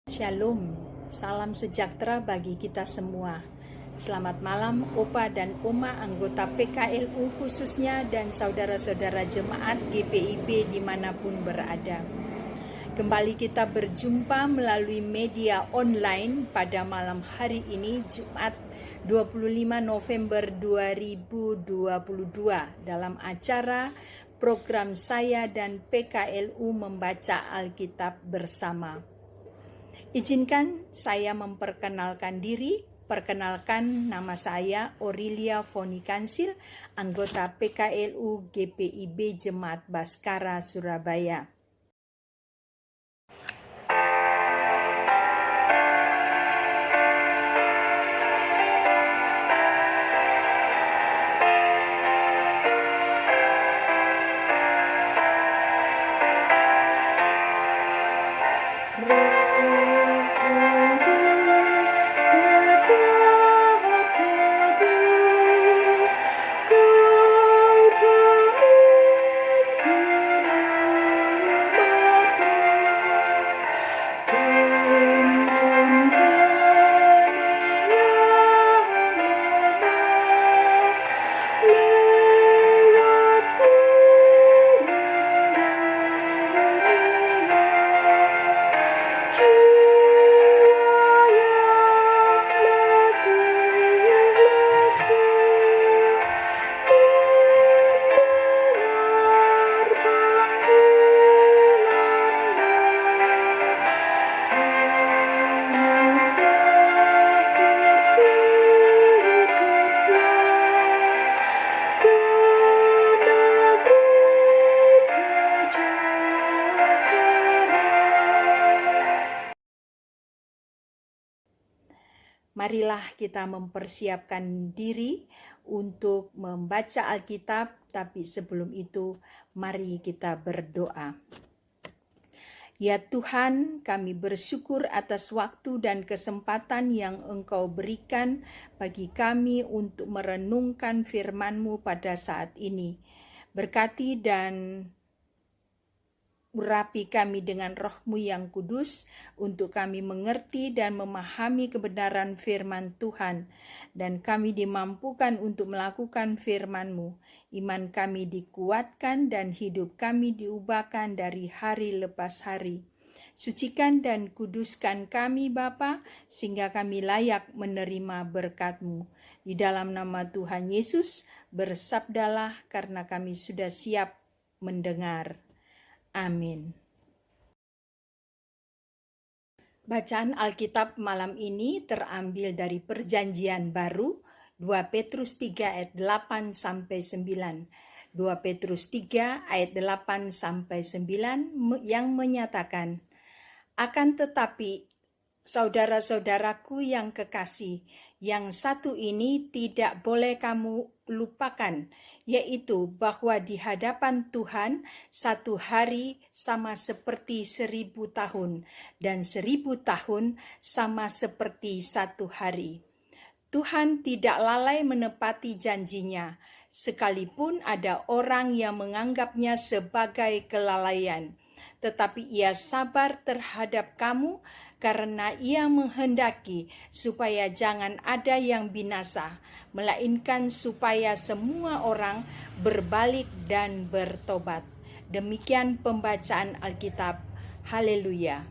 Shalom, salam sejahtera bagi kita semua. Selamat malam Opa dan Oma anggota PKLU khususnya dan saudara-saudara jemaat GPIB dimanapun berada. Kembali kita berjumpa melalui media online pada malam hari ini Jumat 25 November 2022 dalam acara program saya dan PKLU membaca Alkitab bersama. Izinkan saya memperkenalkan diri. Perkenalkan, nama saya Aurelia Fonikansil, anggota PKLU GPIB Jemaat Baskara Surabaya. Marilah kita mempersiapkan diri untuk membaca Alkitab, tapi sebelum itu mari kita berdoa. Ya Tuhan, kami bersyukur atas waktu dan kesempatan yang Engkau berikan bagi kami untuk merenungkan firman-Mu pada saat ini. Berkati dan urapi kami dengan Roh-Mu yang kudus untuk kami mengerti dan memahami kebenaran firman Tuhan, dan kami dimampukan untuk melakukan firman-Mu. Iman kami dikuatkan dan hidup kami diubahkan dari hari lepas hari. Sucikan dan kuduskan kami Bapa, sehingga kami layak menerima berkat-Mu. Di dalam nama Tuhan Yesus, bersabdalah karena kami sudah siap mendengar. Amin. Bacaan Alkitab malam ini terambil dari Perjanjian Baru 2 Petrus 3 ayat 8 sampai 9. 2 Petrus 3 ayat 8 sampai 9 yang menyatakan, akan tetapi saudara-saudaraku yang kekasih, yang satu ini tidak boleh kamu lupakan, yaitu bahwa di hadapan Tuhan satu hari sama seperti 1000 tahun, dan 1000 tahun sama seperti satu hari. Tuhan tidak lalai menepati janjinya, sekalipun ada orang yang menganggapnya sebagai kelalaian. Tetapi ia sabar terhadap kamu, karena ia menghendaki supaya jangan ada yang binasa, melainkan supaya semua orang berbalik dan bertobat. Demikian pembacaan Alkitab. Haleluya.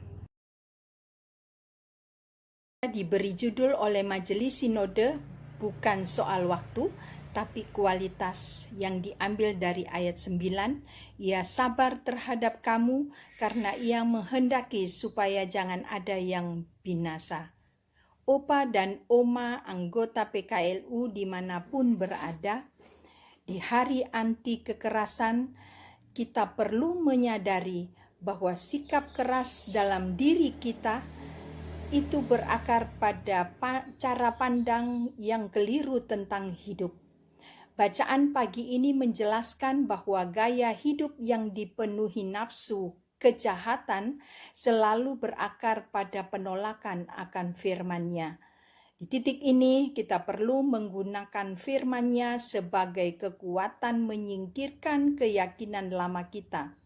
Diberi judul oleh Majelis Sinode, bukan soal waktu, tapi kualitas, yang diambil dari ayat 9. Ia sabar terhadap kamu karena ia menghendaki supaya jangan ada yang binasa. Opa dan Oma anggota PKLU dimanapun berada, di hari anti kekerasan kita perlu menyadari bahwa sikap keras dalam diri kita itu berakar pada cara pandang yang keliru tentang hidup. Bacaan pagi ini menjelaskan bahwa gaya hidup yang dipenuhi nafsu kejahatan selalu berakar pada penolakan akan firman-Nya. Di titik ini kita perlu menggunakan firman-Nya sebagai kekuatan menyingkirkan keyakinan lama kita.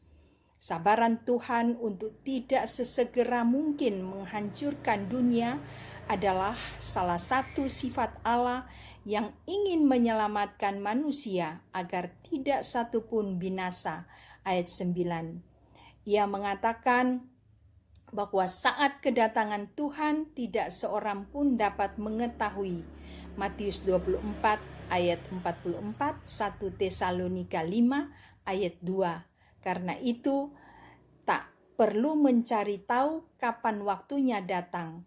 Kesabaran Tuhan untuk tidak sesegera mungkin menghancurkan dunia adalah salah satu sifat Allah yang ingin menyelamatkan manusia agar tidak satupun binasa. Ayat 9. Ia mengatakan bahwa saat kedatangan Tuhan tidak seorang pun dapat mengetahui. Matius 24 ayat 44, 1 Tesalonika 5 ayat 2. Karena itu, tak perlu mencari tahu kapan waktunya datang.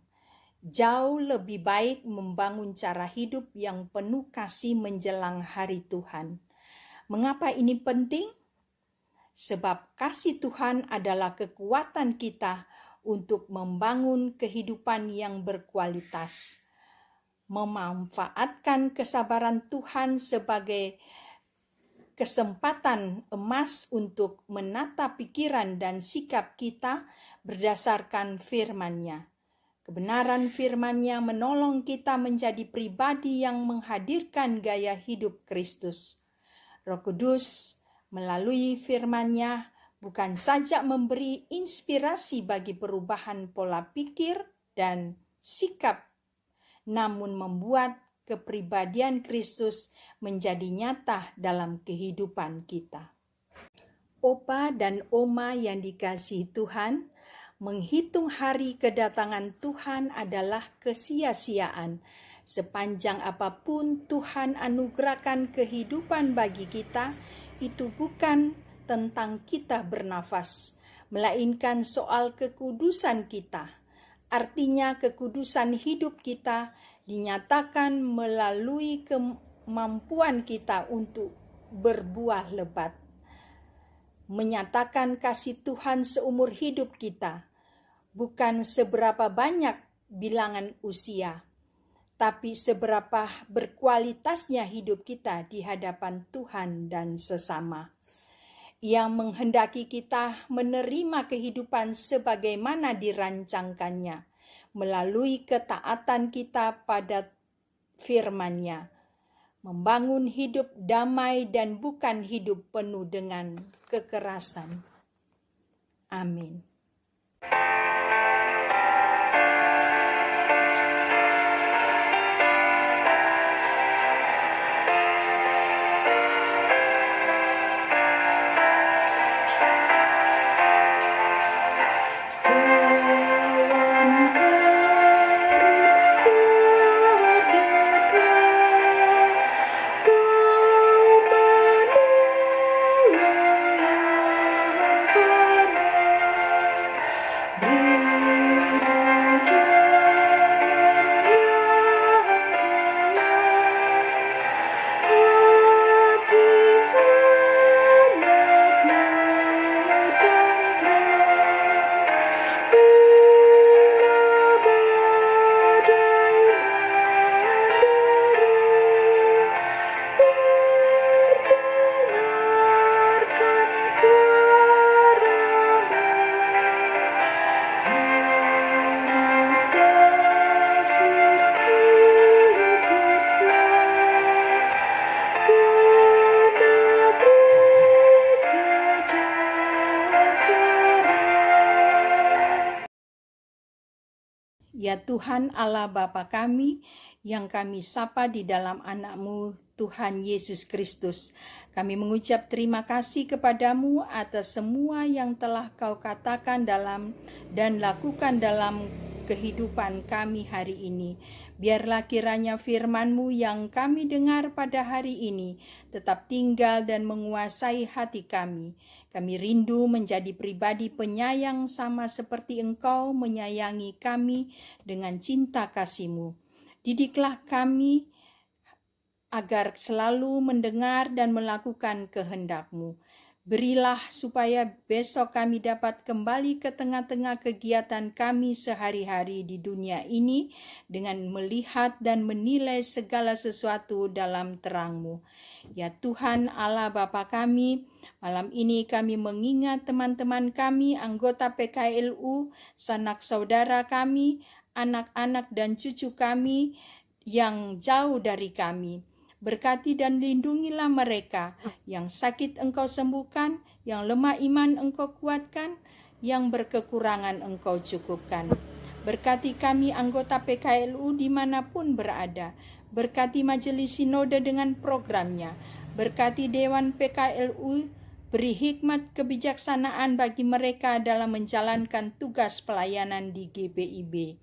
Jauh lebih baik membangun cara hidup yang penuh kasih menjelang hari Tuhan. Mengapa ini penting? Sebab kasih Tuhan adalah kekuatan kita untuk membangun kehidupan yang berkualitas. Memanfaatkan kesabaran Tuhan sebagai kesempatan emas untuk menata pikiran dan sikap kita berdasarkan firman-Nya. Kebenaran firman-Nya menolong kita menjadi pribadi yang menghadirkan gaya hidup Kristus. Roh Kudus melalui firman-Nya bukan saja memberi inspirasi bagi perubahan pola pikir dan sikap, namun membuat kepribadian Kristus menjadi nyata dalam kehidupan kita. Opa dan Oma yang dikasihi Tuhan, menghitung hari kedatangan Tuhan adalah kesia-siaan. Sepanjang apapun Tuhan anugerahkan kehidupan bagi kita, itu bukan tentang kita bernafas, melainkan soal kekudusan kita. Artinya kekudusan hidup kita dinyatakan melalui kemampuan kita untuk berbuah lebat. Menyatakan kasih Tuhan seumur hidup kita, bukan seberapa banyak bilangan usia, tapi seberapa berkualitasnya hidup kita di hadapan Tuhan dan sesama. Ia menghendaki kita menerima kehidupan sebagaimana dirancangkannya, melalui ketaatan kita pada firman-Nya, membangun hidup damai dan bukan hidup penuh dengan kekerasan. Amin. Ya Tuhan Allah Bapa kami, yang kami sapa di dalam anak-Mu Tuhan Yesus Kristus. Kami mengucap terima kasih kepadamu atas semua yang telah Kau katakan dalam dan lakukan dalam kehidupan kami hari ini. Biarlah kiranya firman-Mu yang kami dengar pada hari ini tetap tinggal dan menguasai hati kami. Kami rindu menjadi pribadi penyayang sama seperti Engkau menyayangi kami dengan cinta kasih-Mu. Didiklah kami agar selalu mendengar dan melakukan kehendak-Mu. Berilah supaya besok kami dapat kembali ke tengah-tengah kegiatan kami sehari-hari di dunia ini dengan melihat dan menilai segala sesuatu dalam terang-Mu. Ya Tuhan Allah Bapa kami, malam ini kami mengingat teman-teman kami, anggota PKLU, sanak saudara kami, anak-anak dan cucu kami yang jauh dari kami. Berkati dan lindungilah mereka. Yang sakit Engkau sembuhkan, yang lemah iman Engkau kuatkan, yang berkekurangan Engkau cukupkan. Berkati kami anggota PKLU dimanapun berada. Berkati Majelis Sinode dengan programnya. Berkati Dewan PKLU, beri hikmat kebijaksanaan bagi mereka dalam menjalankan tugas pelayanan di GPIB.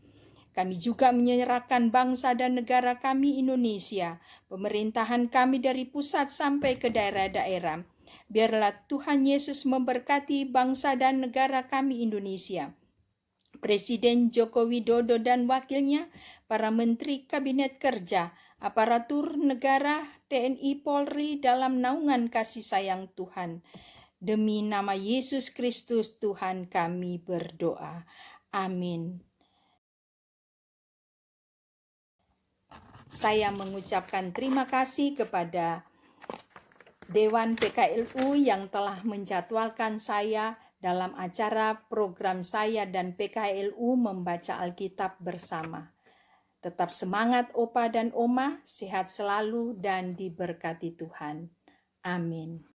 Kami juga menyerahkan bangsa dan negara kami Indonesia, pemerintahan kami dari pusat sampai ke daerah-daerah. Biarlah Tuhan Yesus memberkati bangsa dan negara kami Indonesia. Presiden Joko Widodo dan wakilnya, para menteri kabinet kerja, aparatur negara, TNI Polri dalam naungan kasih sayang Tuhan. Demi nama Yesus Kristus Tuhan kami berdoa. Amin. Saya mengucapkan terima kasih kepada Dewan PKLU yang telah menjadwalkan saya dalam acara program saya dan PKLU membaca Alkitab bersama. Tetap semangat Opa dan Oma, sehat selalu dan diberkati Tuhan. Amin.